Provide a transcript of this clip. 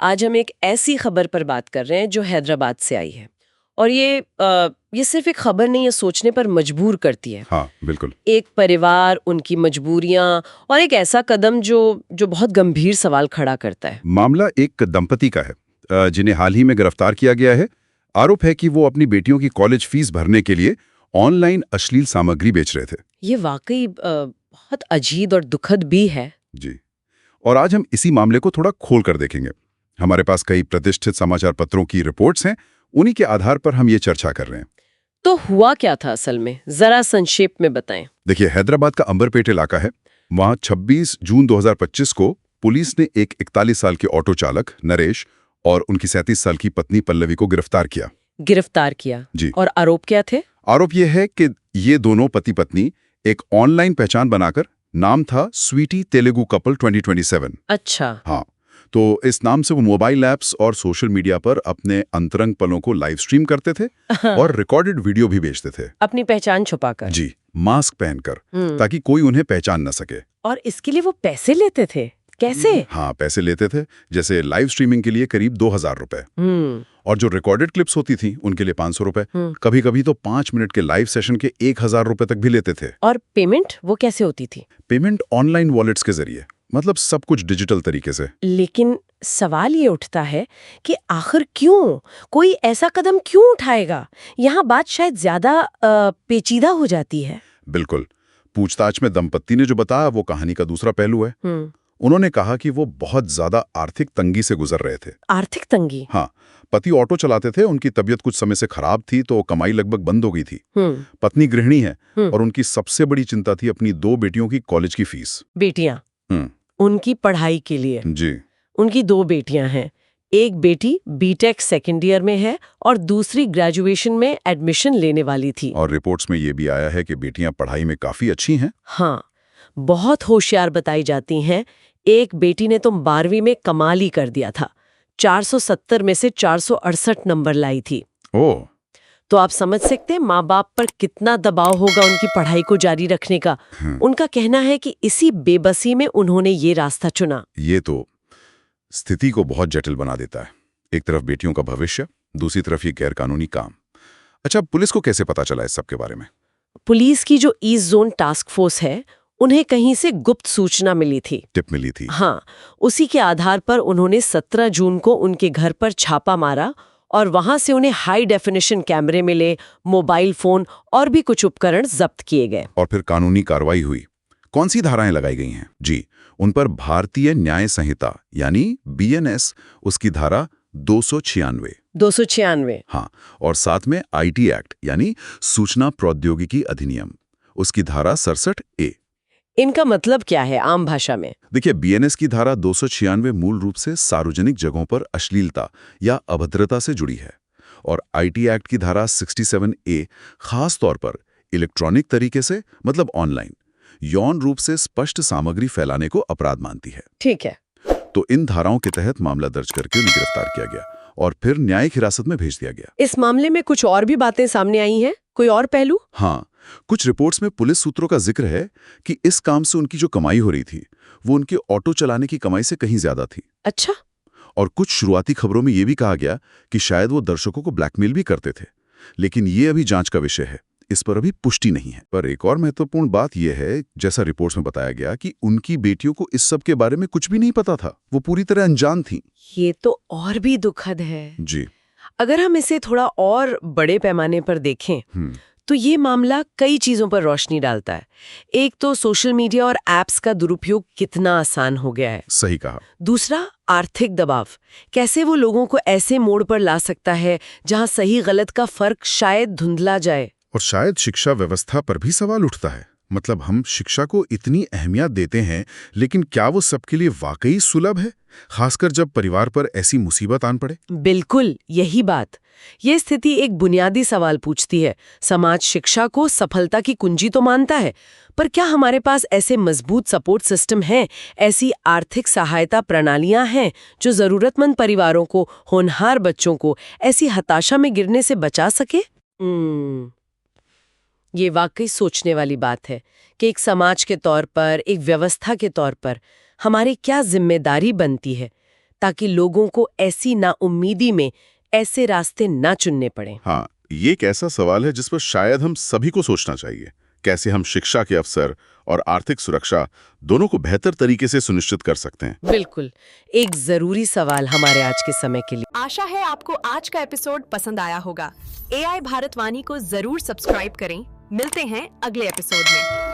आज हम एक ऐसी खबर पर बात कर रहे हैं जो हैदराबाद से आई है और ये सिर्फ एक खबर नहीं, ये सोचने पर मजबूर करती है। हाँ बिल्कुल। एक परिवार, उनकी मजबूरियां और एक ऐसा कदम जो बहुत गंभीर सवाल खड़ा करता है। मामला एक दंपति का है जिन्हें हाल ही में गिरफ्तार किया गया है। आरोप है कि वो अपनी बेटियों की कॉलेज फीस भरने के लिए ऑनलाइन अश्लील सामग्री बेच रहे थे। ये वाकई बहुत अजीब और दुखद भी है। जी, और आज हम इसी मामले को थोड़ा खोल कर देखेंगे। हमारे पास कई प्रतिष्ठित समाचार पत्रों की रिपोर्ट्स हैं, उन्हीं के आधार पर हम ये चर्चा कर रहे हैं। तो हुआ क्या था असल में, जरा संक्षेप में बताएं। देखिए, हैदराबाद का अंबरपेट इलाका है। वहां 26 जून 2025 को पुलिस ने एक 41 साल के ऑटो चालक नरेश और उनकी 37 साल की पत्नी पल्लवी को गिरफ्तार किया। जी। और आरोप क्या थे? आरोप यह है कि ये दोनों पति पत्नी एक ऑनलाइन पहचान बनाकर, नाम था स्वीटी तेलुगु कपल 2027। अच्छा। हाँ, तो इस नाम से वो मोबाइल ऐप्स और सोशल मीडिया पर अपने अंतरंग पलों को लाइव स्ट्रीम करते थे और रिकॉर्डेड वीडियो भी भेजते थे, अपनी पहचान छुपाकर। जी, मास्क पहनकर, ताकि कोई उन्हें पहचान न सके। और इसके लिए वो पैसे लेते थे? कैसे? हाँ, पैसे लेते थे, जैसे लाइव स्ट्रीमिंग के लिए करीब 2000 रुपए, और जो रिकॉर्डेड क्लिप्स होती थी उनके लिए 500 रुपए, कभी कभी तो 5 मिनट के लाइव सेशन के 1000 रुपए तक भी लेते थे। और पेमेंट वो कैसे होती थी? पेमेंट ऑनलाइन वॉलेट्स के जरिए, मतलब सब कुछ डिजिटल तरीके से। लेकिन सवाल ये उठता है कि आखिर क्यों कोई ऐसा कदम क्यों उठाएगा? यहाँ बात शायद ज्यादा पेचीदा हो जाती है। बिल्कुल। पूछताछ में दंपत्ति ने जो बताया वो कहानी का दूसरा पहलू है। उन्होंने कहा कि वो बहुत ज्यादा आर्थिक तंगी से गुजर रहे थे। आर्थिक तंगी? हाँ, पति ऑटो चलाते थे, उनकी तबीयत कुछ समय से खराब थी तो कमाई लगभग बंद हो गई थी। पत्नी गृहिणी है और उनकी सबसे बड़ी चिंता थी अपनी 2 बेटियों की कॉलेज की फीस। बेटियां? उनकी पढ़ाई के लिए? जी। उनकी 2 बेटियां हैं। एक बेटी बीटेक सेकेंड ईयर में है और दूसरी ग्रेजुएशन में एडमिशन लेने वाली थी। और रिपोर्ट्स में ये भी आया है कि बेटियां पढ़ाई में काफी अच्छी हैं। हाँ, बहुत होशियार बताई जाती हैं। एक बेटी ने तो 12वीं में कमाल ही कर दिया था, 470 में से 468 नंबर लाई थी। ओह! तो आप समझ सकते हैं माँ बाप पर कितना दबाव होगा उनकी पढ़ाई को जारी रखने का। उनका कहना है कि इसी बेबसी में उन्होंने ये रास्ता चुना। ये तो स्थिति को बहुत जटिल बना देता है। एक तरफ बेटियों का भविष्य, दूसरी तरफ ये गैरकानूनी काम। अच्छा, पुलिस को कैसे पता चला इस सब के बारे में? पुलिस की जो ईस्ट जोन टास्क फोर्स है, उन्हें कहीं से गुप्त सूचना मिली थी, टिप मिली थी। हाँ, उसी के आधार पर उन्होंने 17 जून को उनके घर पर छापा मारा और वहां से उन्हें हाई डेफिनेशन कैमरे मिले, मोबाइल फोन और भी कुछ उपकरण जब्त किए गए। और फिर कानूनी कार्रवाई हुई। कौन सी धाराएं लगाई गई हैं? जी, उन पर भारतीय न्याय संहिता यानी BNS, उसकी धारा 296। हाँ, और साथ में IT एक्ट यानी सूचना प्रौद्योगिकी अधिनियम, उसकी धारा 67A। इनका मतलब क्या है आम भाषा में? देखिए, BNS की धारा 296 मूल रूप से सार्वजनिक जगहों पर अश्लीलता या अभद्रता से जुड़ी है, और IT एक्ट की धारा 67A खास तौर पर इलेक्ट्रॉनिक तरीके से, मतलब ऑनलाइन, यौन रूप से स्पष्ट सामग्री फैलाने को अपराध मानती है। ठीक है। तो इन धाराओं के तहत मामला दर्ज करके उन्हें गिरफ्तार किया गया और फिर न्यायिक हिरासत में भेज दिया गया। इस मामले में कुछ और भी बातें सामने आई हैं? कोई और पहलू? हाँ, कुछ रिपोर्ट्स में पुलिस सूत्रों का जिक्र है कि इस काम से उनकी जो कमाई हो रही थी वो उनके ऑटो चलाने की कमाई से कहीं ज्यादा थी। अच्छा। और कुछ शुरुआती खबरों में ये भी कहा गया कि शायद वो दर्शकों को ब्लैकमेल भी करते थे, लेकिन ये अभी जांच का विषय है, इस पर अभी पुष्टि नहीं है। पर एक और महत्वपूर्ण बात यह है, जैसा रिपोर्ट्स में बताया गया, कि उनकी बेटियों को इस सब के बारे में कुछ भी नहीं पता था, वो पूरी तरह अनजान थीं। ये तो और भी दुखद है। जी। अगर हम इसे थोड़ा और बड़े पैमाने पर देखें तो ये मामला कई चीजों पर रोशनी डालता है। एक तो सोशल मीडिया और एप्स का दुरुपयोग कितना आसान हो गया है। सही कहा। दूसरा, आर्थिक दबाव, कैसे वो लोगों को ऐसे मोड़ पर ला सकता है जहां सही गलत का फर्क शायद धुंधला जाए। और शायद शिक्षा व्यवस्था पर भी सवाल उठता है। मतलब हम शिक्षा को इतनी अहमियत देते हैं, लेकिन क्या वो सबके लिए वाकई सुलभ है, खासकर जब परिवार पर ऐसी मुसीबत आन पड़े? बिल्कुल, यही बात। ये स्थिति एक बुनियादी सवाल पूछती है। समाज शिक्षा को सफलता की कुंजी तो मानता है, पर क्या हमारे पास ऐसे मजबूत सपोर्ट सिस्टम हैं, ऐसी आर्थिक सहायता प्रणालियां हैं जो जरूरतमंद परिवारों को, होनहार बच्चों को ऐसी हताशा में गिरने से बचा सके? ये वाकई सोचने वाली बात है कि एक समाज के तौर पर, एक व्यवस्था के तौर पर हमारी क्या जिम्मेदारी बनती है ताकि लोगों को ऐसी नाउम्मीदी में ऐसे रास्ते ना चुनने पड़े? हाँ, ये एक ऐसा सवाल है जिस पर शायद हम सभी को सोचना चाहिए। कैसे हम शिक्षा के अवसर और आर्थिक सुरक्षा दोनों को बेहतर तरीके से सुनिश्चित कर सकते हैं। बिल्कुल, एक जरूरी सवाल हमारे आज के समय के लिए। आशा है आपको आज का एपिसोड पसंद आया होगा। AI भारतवाणी को जरूर सब्सक्राइब करें। मिलते हैं अगले एपिसोड में।